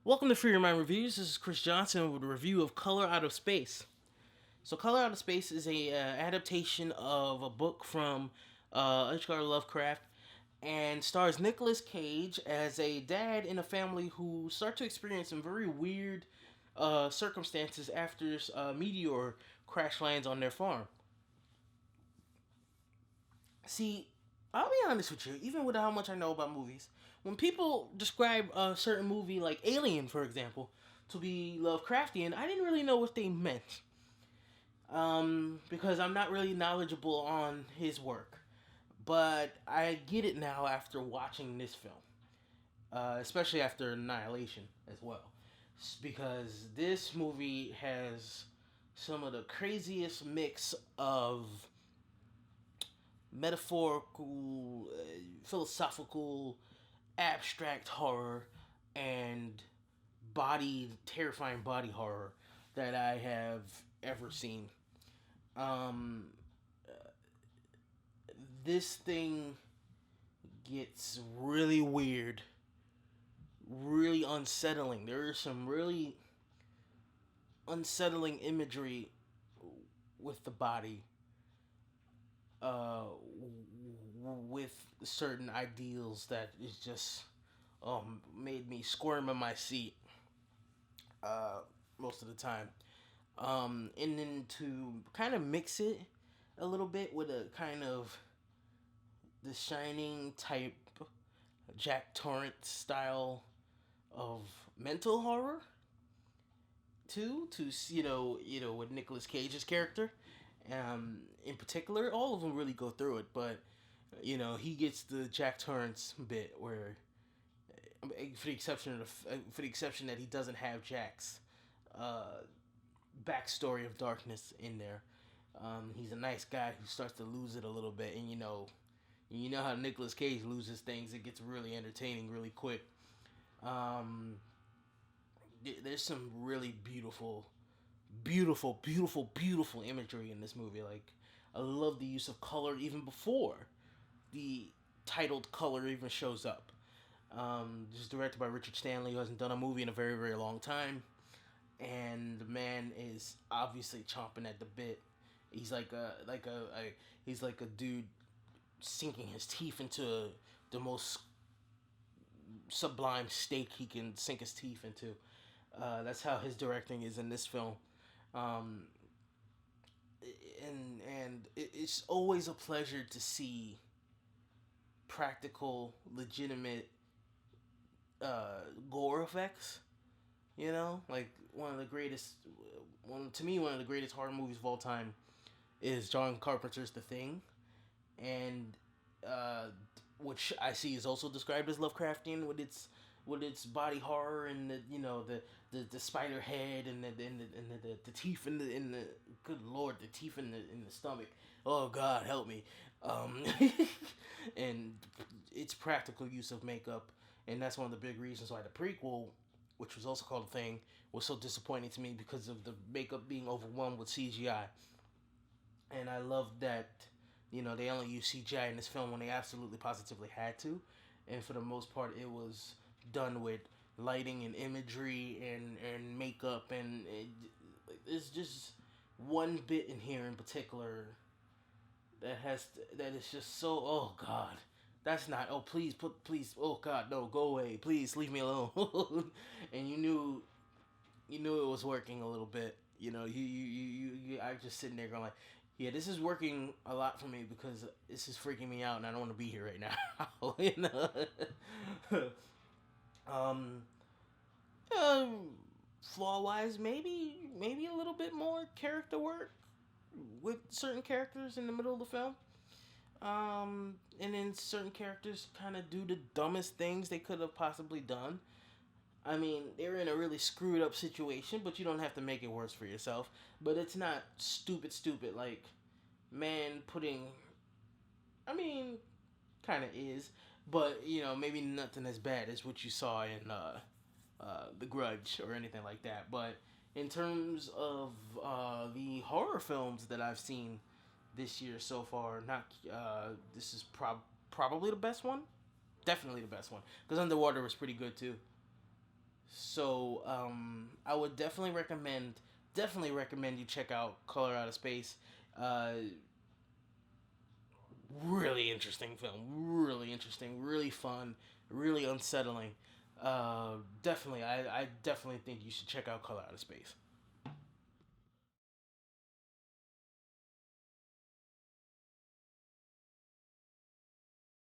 Welcome to Free Your Mind Reviews. This is Chris Johnson with a review of Color Out of Space. So, Color Out of Space is a adaptation of a book from H.R. Lovecraft, and stars Nicolas Cage as a dad in a family who start to experience some very weird circumstances after a meteor crash lands on their farm. See, I'll be honest with you, even with how much I know about movies, when people describe a certain movie like Alien, for example, to be Lovecraftian, I didn't really know what they meant. Because I'm not really knowledgeable on his work. But I get it now after watching this film, especially after Annihilation as well. Because this movie has some of the craziest mix of metaphorical, philosophical, abstract horror and terrifying body horror that I have ever seen. Um, this thing gets really weird, really unsettling. There is some really unsettling imagery with the body, with certain ideals that is just made me squirm in my seat most of the time. And then to kind of mix it a little bit with a kind of the Shining type Jack Torrance style of mental horror too, to with Nicolas Cage's character, in particular, all of them really go through it, but he gets the Jack Torrance bit where, for the exception that he doesn't have Jack's uh, backstory of darkness in there. He's a nice guy who starts to lose it a little bit, and you know how Nicolas Cage loses things. It gets really entertaining really quick. Um, there's some really beautiful imagery in this movie. Like, I love the use of color even before the titled color even shows up. This is directed by Richard Stanley, who hasn't done a movie in a very, very long time. And the man is obviously chomping at the bit. He's he's like a dude sinking his teeth into the most sublime steak he can sink his teeth into. That's how his directing is in this film. Um, it's always a pleasure to see practical, legitimate gore effects. Like one of the greatest horror movies of all time is John Carpenter's The Thing, and uh, which I see is also described as Lovecraftian with its body horror and the spider head and the teeth in the good lord, the teeth in the stomach. Oh God, help me. Um, and its practical use of makeup, and that's one of the big reasons why the prequel, which was also called Thing, was so disappointing to me because of the makeup being overwhelmed with CGI. And I love that, they only used CGI in this film when they absolutely positively had to, and for the most part, it was done with lighting and imagery and makeup, and it's just one bit in here in particular that is just so, oh God. That's not. Oh, please. Oh God, no, go away. Please leave me alone. And you knew it was working a little bit. I just sitting there going like, yeah, this is working a lot for me because this is freaking me out, and I don't want to be here right now. you know. um, Flaw wise, maybe a little bit more character work with certain characters in the middle of the film. And then certain characters kind of do the dumbest things they could have possibly done. I mean, they're in a really screwed up situation, but you don't have to make it worse for yourself. But it's not stupid like man putting. I mean, kind of is, but maybe nothing as bad as what you saw in The Grudge or anything like that. But in terms of the horror films that I've seen this year so far, not this is probably the best one. Definitely the best one because Underwater was pretty good too. So I would definitely recommend you check out Color Out of Space. Uh, Really interesting film. Really interesting. Really fun. Really unsettling. Definitely, I definitely think you should check out Color Out of Space.